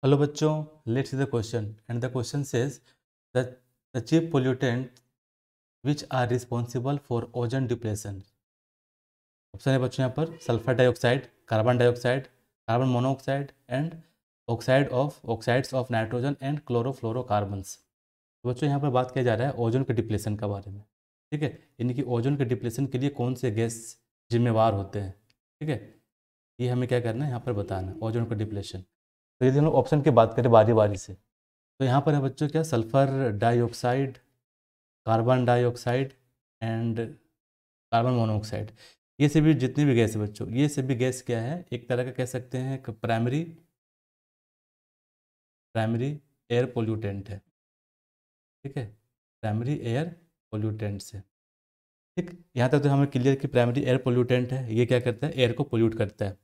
Hello बच्चों, let's see the question and the question says that the chief pollutant which are responsible for ozone depletion. Option है बच्चों यहाँ पर sulphur dioxide, carbon dioxide, carbon monoxide and oxides of nitrogen and chlorofluorocarbons. तो बच्चों यहाँ पर बात किया जा रहा है ओजोन के डिप्लेशन के बारे में। ठीक है, यानी कि ओजोन के डिप्लेशन के लिए कौन से गैस जिम्मेवार होते हैं। ठीक है, ये हमें क्या करना है यहाँ पर बताना है ओजोन का डिप्लेशन। तो यदि हम लोग ऑप्शन की बात करें बारी बारी से, तो यहाँ पर है बच्चों क्या sulphur dioxide, carbon dioxide and carbon monoxide. ये सभी जितनी भी गैस है बच्चों, ये सभी गैस क्या है, एक तरह का कह सकते हैं प्राइमरी एयर पोल्यूटेंट है। ठीक है, प्राइमरी एयर पोल्यूटेंट है। ठीक, यहाँ तक तो हमें क्लियर कि प्राइमरी एयर पोल्यूटेंट है, ये क्या करता है, एयर को पोल्यूट करता है।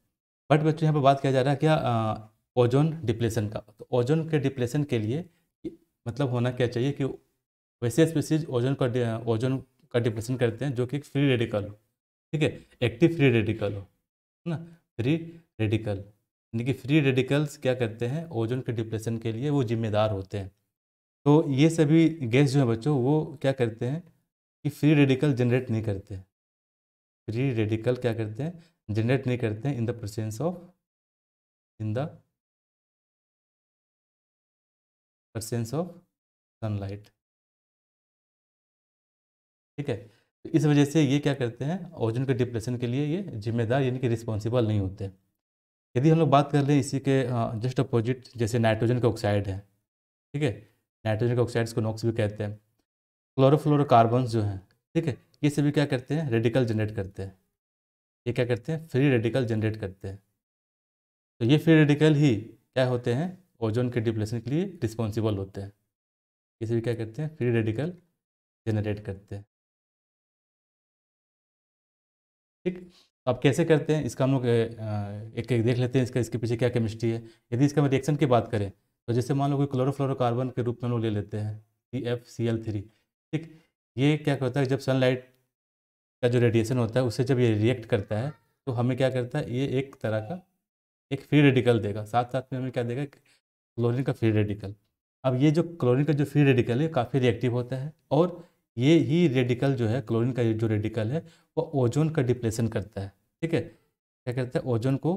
बट बच्चों यहाँ पर बात किया जा रहा है क्या ओजोन डिप्लेशन का। तो ओजोन के डिप्लेशन के लिए मतलब होना क्या चाहिए कि वैसे स्पीसीज ओजोन का डिप्लेशन करते हैं जो कि फ्री रेडिकल हो। ठीक है, एक्टिव फ्री रेडिकल हो, है ना, फ्री रेडिकल, यानी कि फ्री रेडिकल्स क्या करते हैं ओजोन के डिप्लेशन के लिए वो जिम्मेदार होते हैं। तो ये सभी गैस जो है बच्चों वो क्या करते हैं कि फ्री रेडिकल जनरेट नहीं करते। फ्री रेडिकल क्या करते हैं, जनरेट नहीं करते हैं in the presence of sunlight. ठीक है, तो इस वजह से ये क्या करते हैं ओजोन के डिप्लेशन के लिए ये जिम्मेदार यानी कि रिस्पॉन्सिबल नहीं होते। यदि हम लोग बात कर लें इसी के जस्ट अपोजिट, जैसे नाइट्रोजन का ऑक्साइड है। ठीक है, नाइट्रोजन के ऑक्साइड्स को नॉक्स भी कहते हैं। क्लोरोफ्लोरोकार्बन्स जो हैं, ठीक है, ये सभी क्या करते हैं, रेडिकल जनरेट करते हैं। ये क्या करते हैं, फ्री रेडिकल जनरेट करते हैं। तो ये फ्री रेडिकल ही क्या होते हैं, ओजोन के डिप्लेशन के लिए रिस्पॉन्सिबल होते हैं। ये सभी क्या करते हैं, फ्री रेडिकल जनरेट करते हैं। ठीक, तो अब कैसे करते हैं इसका हम लोग एक एक देख लेते हैं, इसके पीछे क्या केमिस्ट्री है। यदि इसका रिएक्शन की बात करें तो जैसे मान लो कोई क्लोरोफ्लोरोकार्बन के रूप में हम लोग ले लेते हैं CFCl3। ठीक, ये क्या होता है, जब सनलाइट का जो रेडिएशन होता है उससे जब ये रिएक्ट करता है तो हमें क्या करता है, ये एक तरह का एक फ्री रेडिकल देगा, साथ साथ में हमें क्या देगा, क्लोरीन का फ्री रेडिकल। अब ये जो क्लोरीन का जो फ्री रेडिकल है काफ़ी रिएक्टिव होता है, और ये ही रेडिकल जो है, क्लोरीन का जो रेडिकल है वो ओजोन का डिप्लेशन करता है। ठीक है, क्या करता है, ओजोन को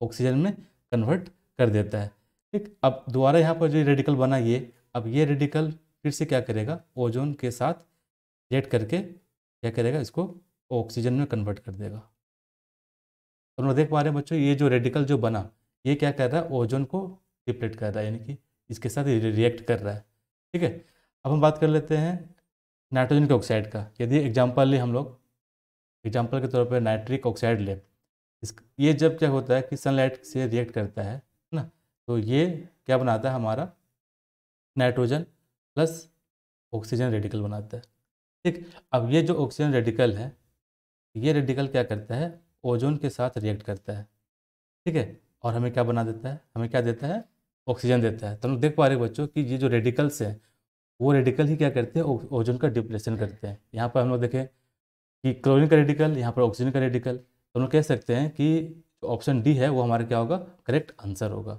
ऑक्सीजन में कन्वर्ट कर देता है। ठीक, अब दोबारा यहाँ पर जो रेडिकल बना ये, अब ये रेडिकल फिर से क्या करेगा, ओजोन के साथ रिएक्ट करके क्या करेगा, इसको ऑक्सीजन में कन्वर्ट कर देगा। तो हम लोग देख पा रहे हैं बच्चों, ये जो रेडिकल जो बना ये क्या कर रहा है, ओजोन को डिप्लेट कर रहा है, यानी कि इसके साथ रिएक्ट कर रहा है। ठीक है, अब हम बात कर लेते हैं नाइट्रोजन के ऑक्साइड का। यदि एग्जांपल ले हम लोग, एग्जांपल के तौर पर नाइट्रिक ऑक्साइड ले, ये जब क्या होता है कि सनलाइट से रिएक्ट करता है ना, तो ये क्या बनाता है, हमारा नाइट्रोजन प्लस ऑक्सीजन रेडिकल बनाता है। ठीक, अब ये जो ऑक्सीजन रेडिकल है, ये रेडिकल क्या करता है, ओजोन के साथ रिएक्ट करता है। ठीक है, और हमें क्या बना देता है, हमें क्या देता है, ऑक्सीजन देता है। तो हम लोग देख पा रहे हैं बच्चों कि ये जो रेडिकल्स हैं वो रेडिकल ही क्या करते हैं, ओजोन का डिप्लेशन करते हैं। यहाँ पर हम लोग देखें कि क्लोरीन का रेडिकल, यहाँ पर ऑक्सीजन का रेडिकल, तो हम लोग कह सकते हैं कि ऑप्शन डी है वो हमारा क्या होगा, करेक्ट आंसर होगा।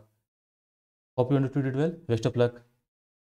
Hope you understood it well, best of luck.